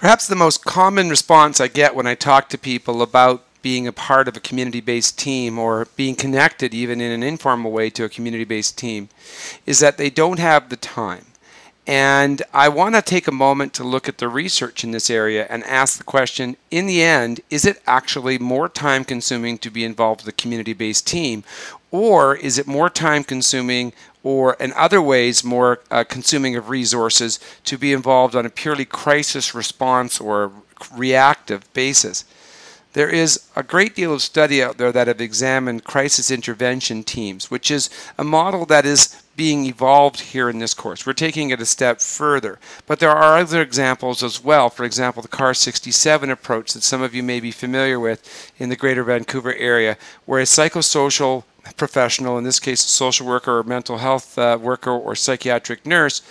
Perhaps the most common response I get when I talk to people about being a part of a community-based team or being connected even in an informal way to a community-based team is that they don't have the time. And I want to take a moment to look at the research in this area and ask the question, in the end, is it actually more time consuming to be involved with a community-based team, or is it more time consuming or in other ways more consuming of resources to be involved on a purely crisis response or reactive basis? There is a great deal of study out there that have examined crisis intervention teams, which is a model that is being evolved here in this course. We're taking it a step further. But there are other examples as well. For example, the CAR 67 approach that some of you may be familiar with in the Greater Vancouver area, where a psychosocial professional, in this case a social worker or mental health worker or psychiatric nurse,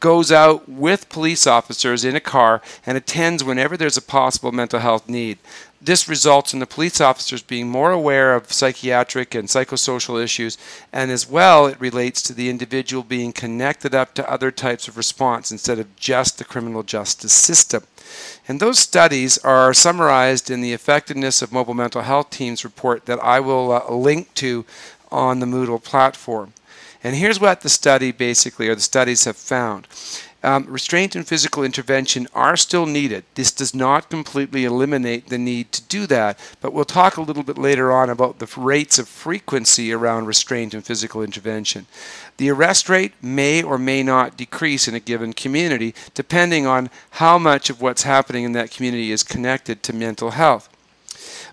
goes out with police officers in a car and attends whenever there's a possible mental health need. This results in the police officers being more aware of psychiatric and psychosocial issues, and as well it relates to the individual being connected up to other types of response instead of just the criminal justice system. And those studies are summarized in the Effectiveness of Mobile Mental Health Teams report that I will link to on the Moodle platform. And here's what the study basically, or the studies have found. Restraint and physical intervention are still needed. This does not completely eliminate the need to do that, but we'll talk a little bit later on about the rates of frequency around restraint and physical intervention. The arrest rate may or may not decrease in a given community, depending on how much of what's happening in that community is connected to mental health.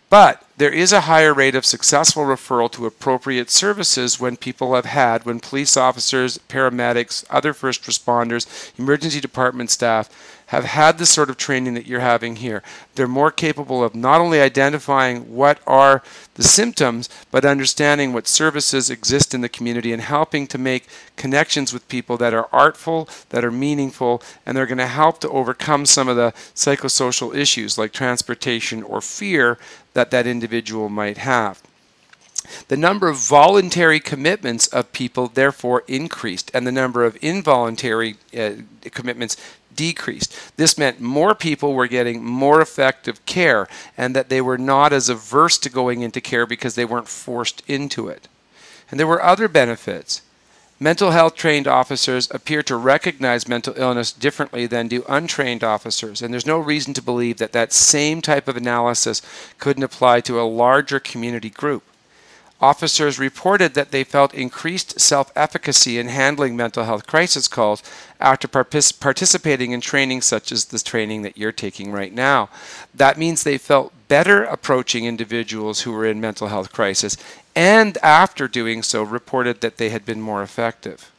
But there is a higher rate of successful referral to appropriate services when police officers, paramedics, other first responders, emergency department staff have had the sort of training that you're having here. They're more capable of not only identifying what are the symptoms, but understanding what services exist in the community and helping to make connections with people that are artful, that are meaningful, and they're going to help to overcome some of the psychosocial issues like transportation or fear that that individual might have. The number of voluntary commitments of people therefore increased, and the number of involuntary commitments decreased. This meant more people were getting more effective care, and that they were not as averse to going into care because they weren't forced into it. And there were other benefits. Mental health trained officers appear to recognize mental illness differently than do untrained officers, and there's no reason to believe that that same type of analysis couldn't apply to a larger community group. Officers reported that they felt increased self-efficacy in handling mental health crisis calls after participating in training such as the training that you're taking right now. That means they felt better approaching individuals who were in mental health crisis, and after doing so reported that they had been more effective.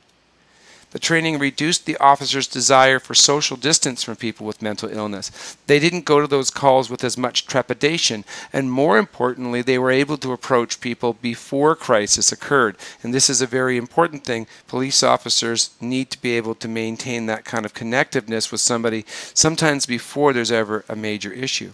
The training reduced the officers' desire for social distance from people with mental illness. They didn't go to those calls with as much trepidation, and more importantly, they were able to approach people before crisis occurred. And this is a very important thing. Police officers need to be able to maintain that kind of connectiveness with somebody sometimes before there's ever a major issue.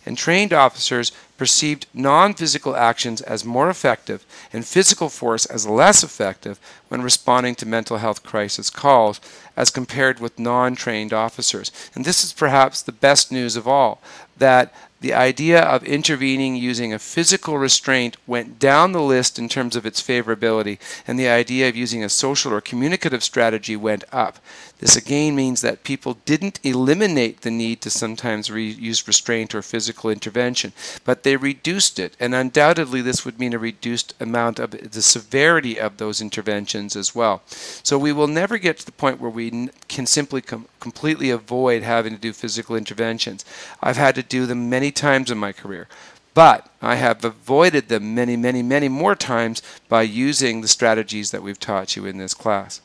And trained officers perceived non-physical actions as more effective and physical force as less effective when responding to mental health crisis calls as compared with non-trained officers. And this is perhaps the best news of all, that the idea of intervening using a physical restraint went down the list in terms of its favorability, and the idea of using a social or communicative strategy went up. This again means that people didn't eliminate the need to sometimes use restraint or physical intervention, but they reduced it, and undoubtedly this would mean a reduced amount of the severity of those interventions as well. So we will never get to the point where we can simply completely avoid having to do physical interventions. I've had to do them many times in my career, but I have avoided them many, many, many more times by using the strategies that we've taught you in this class.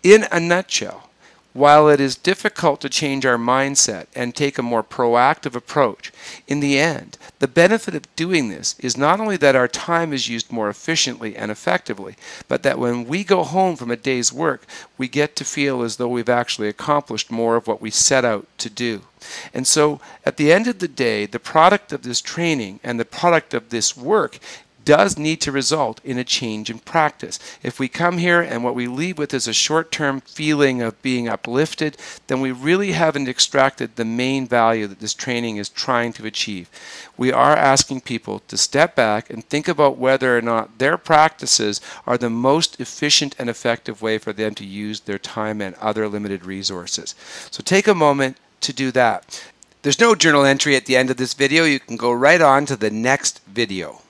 In a nutshell, while it is difficult to change our mindset and take a more proactive approach, in the end, the benefit of doing this is not only that our time is used more efficiently and effectively, but that when we go home from a day's work, we get to feel as though we've actually accomplished more of what we set out to do. And so, at the end of the day, the product of this training and the product of this work does need to result in a change in practice. If we come here and what we leave with is a short-term feeling of being uplifted, then we really haven't extracted the main value that this training is trying to achieve. We are asking people to step back and think about whether or not their practices are the most efficient and effective way for them to use their time and other limited resources. So take a moment to do that. There's no journal entry at the end of this video. You can go right on to the next video.